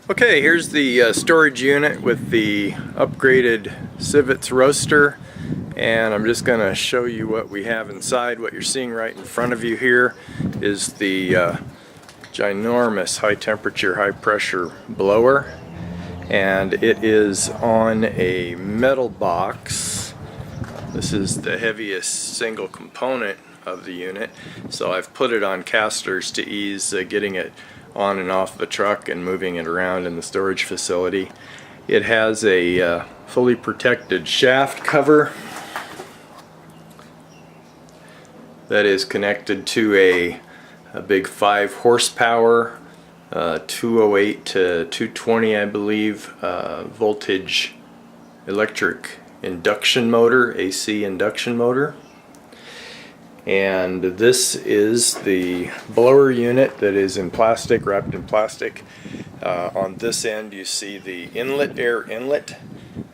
Okay, here's the storage unit with the upgraded Sivetz roaster, and I'm just going to show you what we have inside. What you're seeing right in front of you here is the ginormous high temperature, high pressure blower, and it is on a metal box. This is the heaviest single component of the unit, so I've put it on casters to ease getting it on and off the truck and moving it around in the storage facility. It has a fully protected shaft cover that is connected to a big 5 horsepower 208 to 220 I believe voltage electric induction motor, AC induction motor. And this is the blower unit that is in plastic, wrapped in plastic. On this end you see the inlet, air inlet,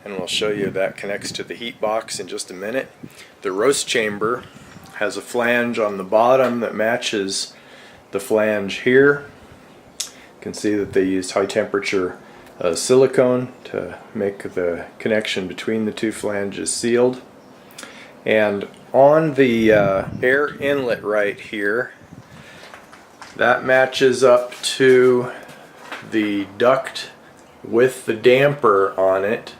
and we'll show you that connects to the heat box in just a minute. The roast chamber has a flange on the bottom that matches the flange here. You can see that they used high temperature silicone to make the connection between the two flanges sealed. And on the air inlet right here, that matches up to the duct with the damper on it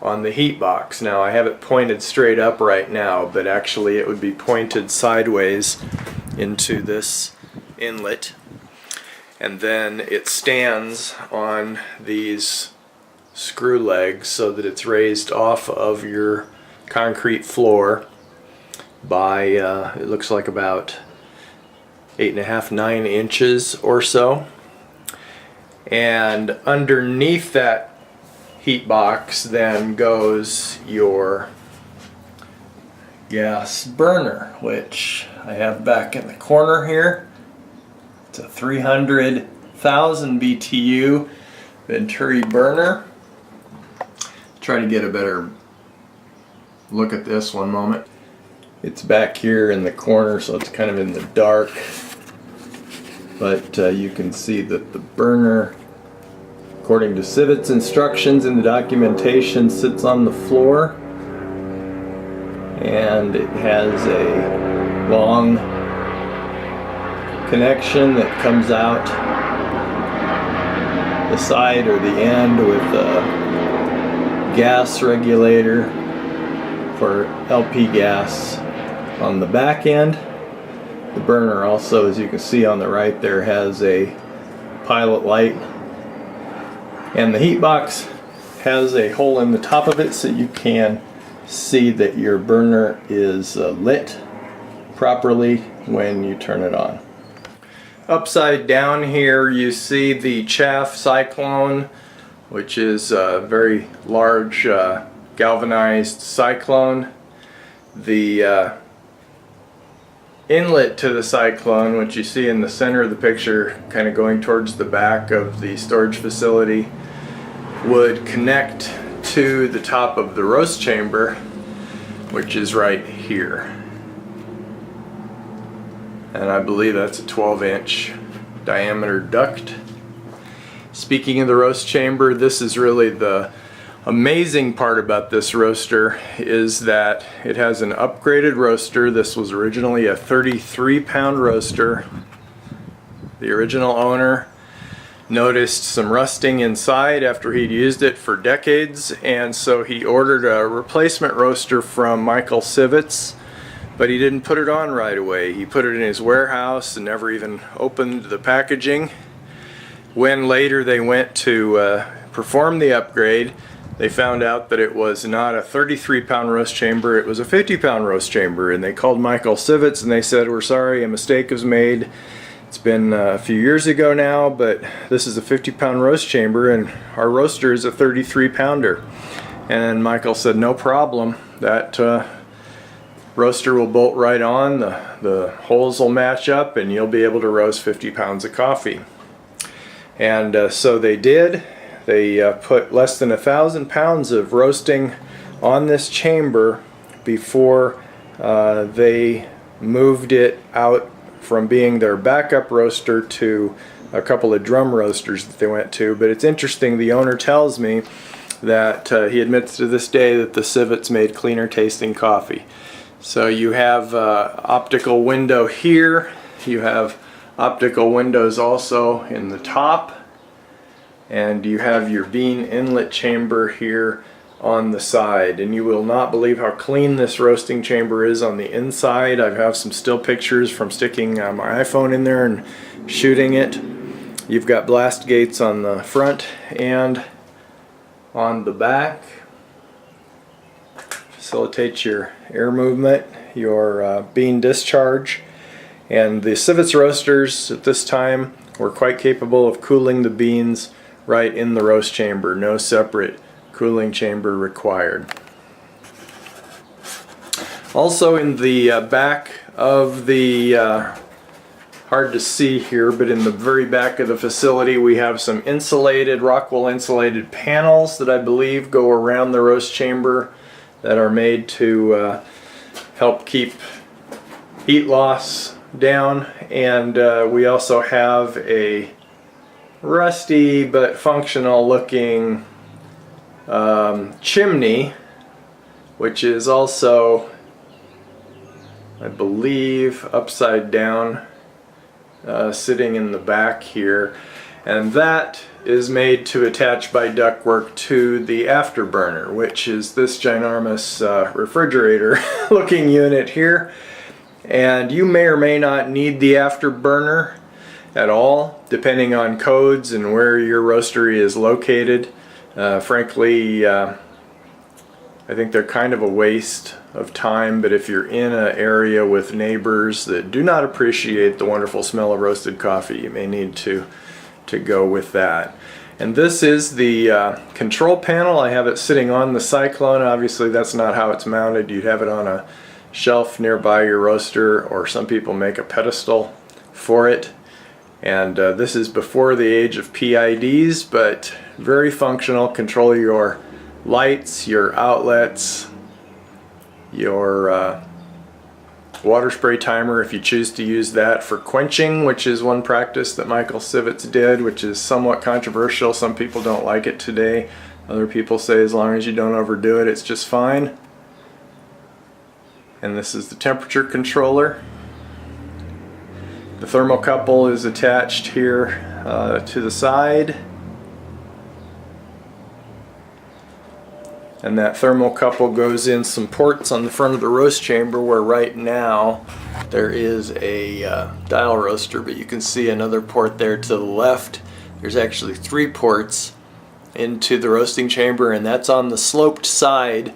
on the heat box. Now I have it pointed straight up right now, but actually it would be pointed sideways into this inlet, and then it stands on these screw legs so that it's raised off of your concrete floor by it looks like about 8.5–9 inches or so. And underneath that heat box then goes your gas burner, which I have back in the corner here. It's a 300,000 BTU Venturi burner. Try to get a better look at this one moment. It's back here in the corner, so it's kind of in the dark, but you can see that the burner, according to Sivetz instructions in the documentation, sits on the floor, and it has a long connection that comes out the side or the end with a gas regulator for LP gas on the back end. The burner also, as you can see on the right there, has a pilot light, and the heat box has a hole in the top of it so you can see that your burner is lit properly when you turn it on. Upside down here you see the chaff cyclone, which is a very large galvanized cyclone. The inlet to the cyclone, which you see in the center of the picture, kind of going towards the back of the storage facility, would connect to the top of the roast chamber, which is right here. And I believe that's a 12-inch diameter duct. Speaking of the roast chamber, this is really the amazing part about this roaster, is that it has an upgraded roaster. This was originally a 33-pound roaster. The original owner noticed some rusting inside after he'd used it for decades, and so he ordered a replacement roaster from Michael Sivetz, but he didn't put it on right away. He put it in his warehouse and never even opened the packaging. When later they went to perform the upgrade, they found out that it was not a 33-pound roast chamber, it was a 50-pound roast chamber, and they called Michael Sivetz and they said, "We're sorry, a mistake was made. It's been a few years ago now, but this is a 50-pound roast chamber and our roaster is a 33-pounder. And Michael said, "No problem, that roaster will bolt right on, the holes will match up, and you'll be able to roast 50 pounds of coffee." And so they did. They put less than 1,000 pounds of roasting on this chamber before they moved it out from being their backup roaster to a couple of drum roasters that they went to. But it's interesting, the owner tells me that he admits to this day that the Sivetz made cleaner tasting coffee. So you have optical window here, you have optical windows also in the top, and you have your bean inlet chamber here on the side. And you will not believe how clean this roasting chamber is on the inside. I have some still pictures from sticking my iPhone in there and shooting it. You've got blast gates on the front and on the back. Facilitates your air movement, your bean discharge. And the Sivetz roasters at this time were quite capable of cooling the beans right in the roast chamber. No separate cooling chamber required. Also in the back of the, hard to see here, but in the very back of the facility we have some insulated, Rockwell insulated panels that I believe go around the roast chamber that are made to help keep heat loss down. And we also have a rusty but functional looking chimney, which is also, I believe, upside down, sitting in the back here, and that is made to attach by ductwork to the afterburner, which is this ginormous refrigerator looking unit here. And you may or may not need the afterburner at all, depending on codes and where your roastery is located. Frankly, I think they're kind of a waste of time, but if you're in an area with neighbors that do not appreciate the wonderful smell of roasted coffee, you may need to go with that. And this is the control panel. I have it sitting on the Cyclone. Obviously that's not how it's mounted. You'd have it on a shelf nearby your roaster, or some people make a pedestal for it. And this is before the age of PIDs, but very functional. Control your lights, your outlets, your water spray timer if you choose to use that for quenching, which is one practice that Michael Sivetz did, which is somewhat controversial. Some people don't like it today. Other people say as long as you don't overdo it, it's just fine. And this is the temperature controller. The thermocouple is attached here to the side. And that thermocouple goes in some ports on the front of the roast chamber, where right now there is a dial roaster, but you can see another port there to the left. There's actually 3 ports into the roasting chamber, and that's on the sloped side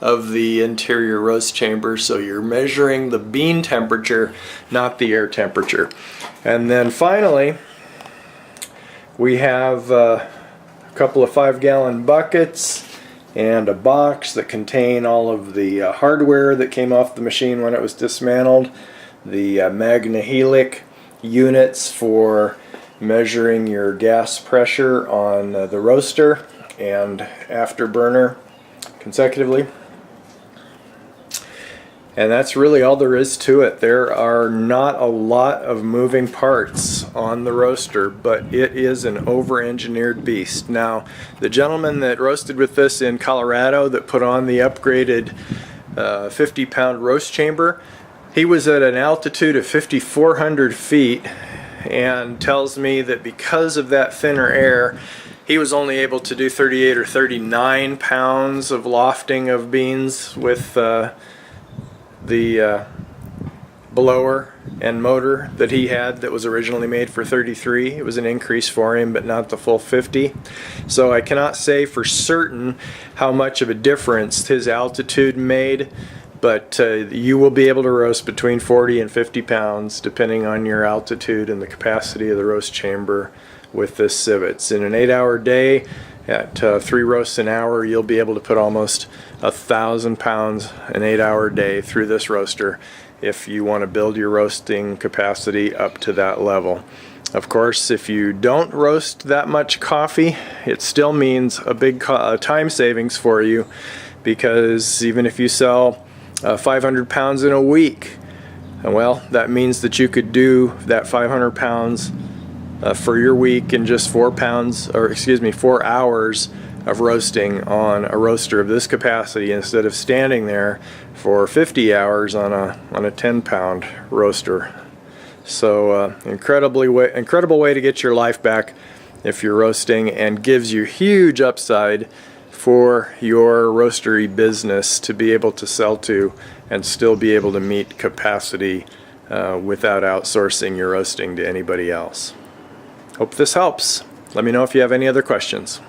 of the interior roast chamber, so you're measuring the bean temperature, not the air temperature. And then finally we have a couple of 5-gallon buckets and a box that contain all of the hardware that came off the machine when it was dismantled. The MagnaHelic units for measuring your gas pressure on the roaster and afterburner consecutively. And that's really all there is to it. There are not a lot of moving parts on the roaster, but it is an over-engineered beast. Now, the gentleman that roasted with this in Colorado that put on the upgraded 50-pound roast chamber, he was at an altitude of 5,400 feet and tells me that because of that thinner air, he was only able to do 38 or 39 pounds of lofting of beans with the blower and motor that he had that was originally made for 33. It was an increase for him, but not the full 50. So I cannot say for certain how much of a difference his altitude made, but you will be able to roast between 40 and 50 pounds depending on your altitude and the capacity of the roast chamber with this Sivetz. In an 8-hour day at 3 roasts an hour, you'll be able to put almost 1,000 pounds an 8-hour day through this roaster if you want to build your roasting capacity up to that level. Of course, if you don't roast that much coffee, it still means a big time savings for you, because even if you sell 500 pounds in a week, well, that means that you could do that 500 pounds for your week in just 4 hours of roasting on a roaster of this capacity, instead of standing there for 50 hours on a 10-pound roaster. So incredible way to get your life back if you're roasting, and gives you huge upside for your roastery business to be able to sell to and still be able to meet capacity without outsourcing your roasting to anybody else. Hope this helps. Let me know if you have any other questions.